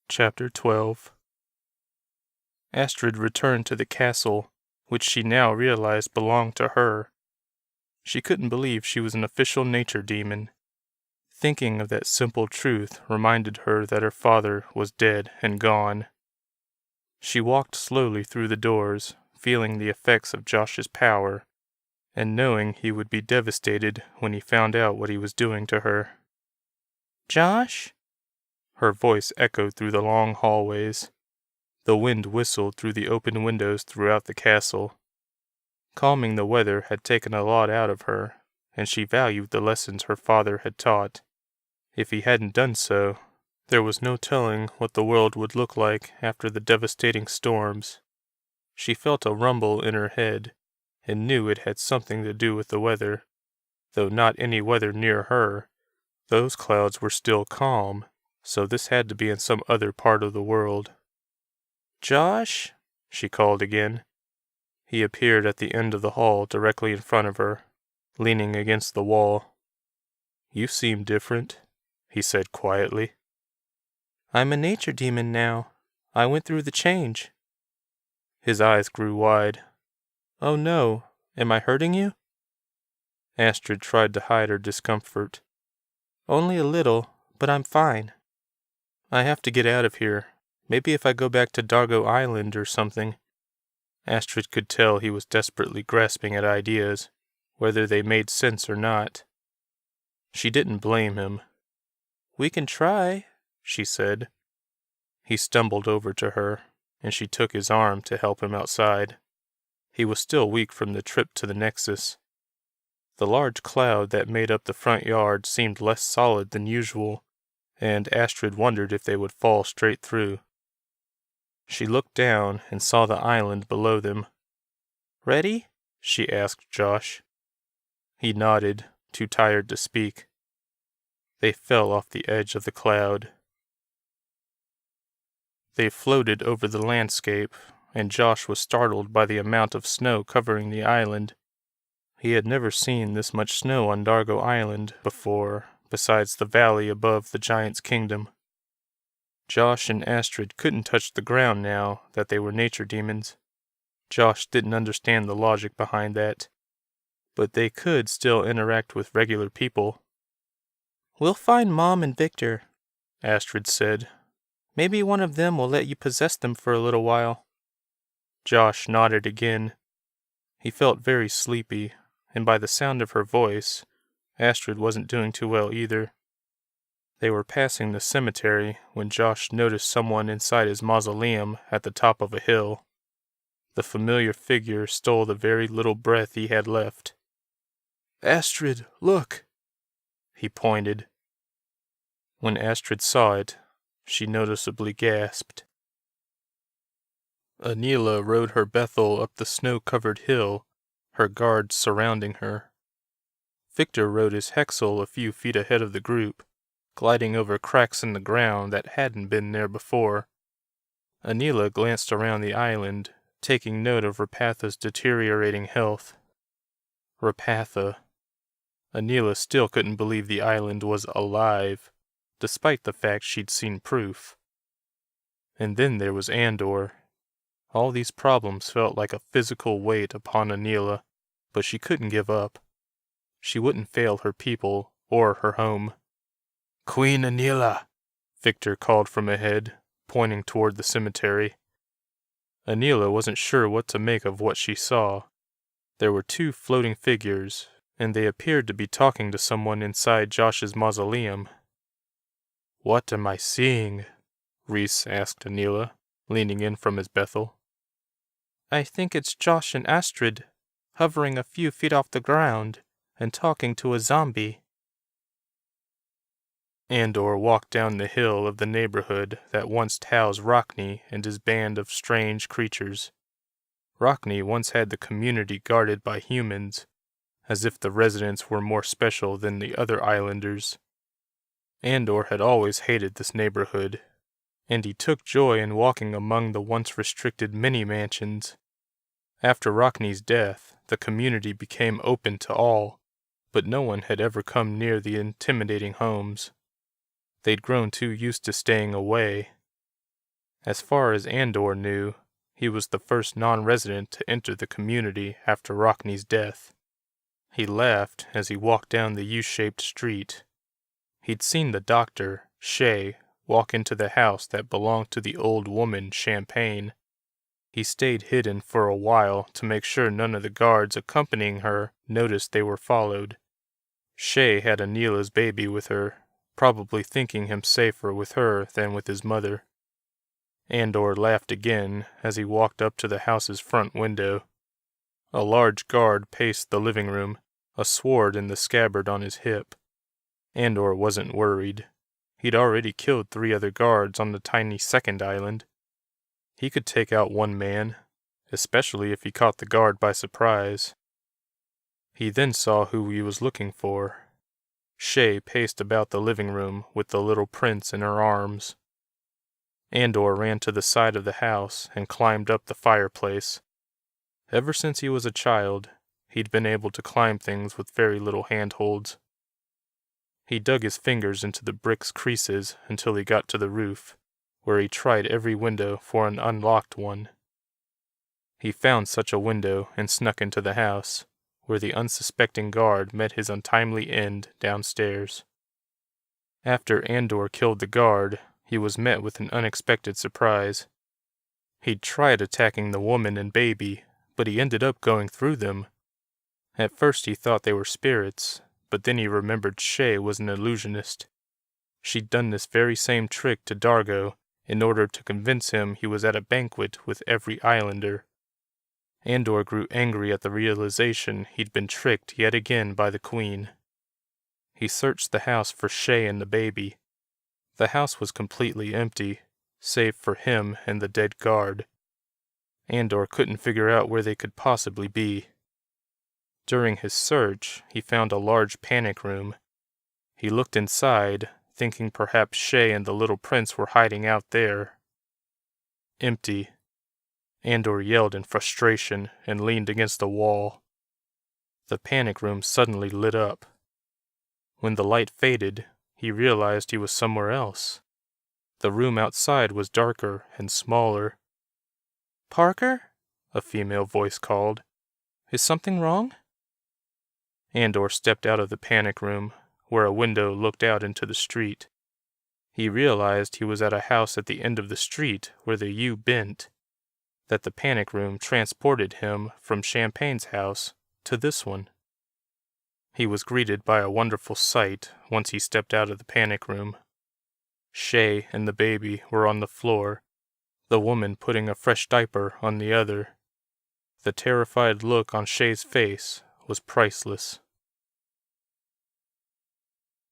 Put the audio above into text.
Chapter 12. Astrid returned to the castle, which she now realized belonged to her. She couldn't believe she was an official nature demon. Thinking of that simple truth reminded her that her father was dead and gone. She walked slowly through the doors, feeling the effects of Josh's power, and knowing he would be devastated when he found out what he was doing to her. "Josh?" Her voice echoed through the long hallways. The wind whistled through the open windows throughout the castle. Calming the weather had taken a lot out of her, and she valued the lessons her father had taught. If he hadn't done so, there was no telling what the world would look like after the devastating storms. She felt a rumble in her head, and knew it had something to do with the weather, though not any weather near her. Those clouds were still calm, so this had to be in some other part of the world. "Josh?" she called again. He appeared at the end of the hall directly in front of her, leaning against the wall. "You seem different," he said quietly. "I'm a nature demon now. I went through the change." His eyes grew wide. "Oh no, am I hurting you?" Astrid tried to hide her discomfort. "Only a little, but I'm fine. I have to get out of here. Maybe if I go back to Dargo Island or something." Astrid could tell he was desperately grasping at ideas, whether they made sense or not. She didn't blame him. "We can try," she said. He stumbled over to her, and she took his arm to help him outside. He was still weak from the trip to the Nexus. The large cloud that made up the front yard seemed less solid than usual, and Astrid wondered if they would fall straight through. She looked down and saw the island below them. "Ready?" she asked Josh. He nodded, too tired to speak. They fell off the edge of the cloud. They floated over the landscape, and Josh was startled by the amount of snow covering the island. He had never seen this much snow on Dargo Island before, besides the valley above the giant's kingdom. Josh and Astrid couldn't touch the ground now that they were nature demons. Josh didn't understand the logic behind that, but they could still interact with regular people. "We'll find Mom and Victor," Astrid said. "Maybe one of them will let you possess them for a little while." Josh nodded again. He felt very sleepy, and by the sound of her voice, Astrid wasn't doing too well either. They were passing the cemetery when Josh noticed someone inside his mausoleum at the top of a hill. The familiar figure stole the very little breath he had left. "Astrid, look!" He pointed. When Astrid saw it, she noticeably gasped. Anila rode her Bethel up the snow-covered hill, her guards surrounding her. Victor rode his Hexel a few feet ahead of the group, gliding over cracks in the ground that hadn't been there before. Anila glanced around the island, taking note of Rapatha's deteriorating health. Rapatha. Anila still couldn't believe the island was alive, despite the fact she'd seen proof. And then there was Andor. All these problems felt like a physical weight upon Anila, but she couldn't give up. She wouldn't fail her people or her home. "Queen Anila," Victor called from ahead, pointing toward the cemetery. Anila wasn't sure what to make of what she saw. There were two floating figures, and they appeared to be talking to someone inside Josh's mausoleum. "What am I seeing?" Reese asked Anila, leaning in from his Bethel. "I think it's Josh and Astrid, hovering a few feet off the ground and talking to a zombie." Andor walked down the hill of the neighborhood that once housed Rockney and his band of strange creatures. Rockney once had the community guarded by humans, as if the residents were more special than the other islanders. Andor had always hated this neighborhood, and he took joy in walking among the once restricted mini-mansions. After Rockney's death, the community became open to all, but no one had ever come near the intimidating homes. They'd grown too used to staying away. As far as Andor knew, he was the first non-resident to enter the community after Rockney's death. He laughed as he walked down the U-shaped street. He'd seen the doctor, Shay, walk into the house that belonged to the old woman, Champagne. He stayed hidden for a while to make sure none of the guards accompanying her noticed they were followed. Shay had Anila's baby with her, probably thinking him safer with her than with his mother. Andor laughed again as he walked up to the house's front window. A large guard paced the living room, a sword in the scabbard on his hip. Andor wasn't worried. He'd already killed 3 other guards on the tiny second island. He could take out one man, especially if he caught the guard by surprise. He then saw who he was looking for. Shay paced about the living room with the little prince in her arms. Andor ran to the side of the house and climbed up the fireplace. Ever since he was a child, he'd been able to climb things with very little handholds. He dug his fingers into the brick's creases until he got to the roof, where he tried every window for an unlocked one. He found such a window and snuck into the house, where the unsuspecting guard met his untimely end downstairs. After Andor killed the guard, he was met with an unexpected surprise. He'd tried attacking the woman and baby, but he ended up going through them. At first he thought they were spirits, but then he remembered Shay was an illusionist. She'd done this very same trick to Dargo in order to convince him he was at a banquet with every islander. Andor grew angry at the realization he'd been tricked yet again by the Queen. He searched the house for Shay and the baby. The house was completely empty, save for him and the dead guard. Andor couldn't figure out where they could possibly be. During his search, he found a large panic room. He looked inside, thinking perhaps Shay and the little prince were hiding out there. Empty. Andor yelled in frustration and leaned against the wall. The panic room suddenly lit up. When the light faded, he realized he was somewhere else. The room outside was darker and smaller. "Parker?" a female voice called. "Is something wrong?" Andor stepped out of the panic room, where a window looked out into the street. He realized he was at a house at the end of the street where the U bent, that the panic room transported him from Champagne's house to this one. He was greeted by a wonderful sight once he stepped out of the panic room. Shay and the baby were on the floor, the woman putting a fresh diaper on the other. The terrified look on Shay's face was priceless.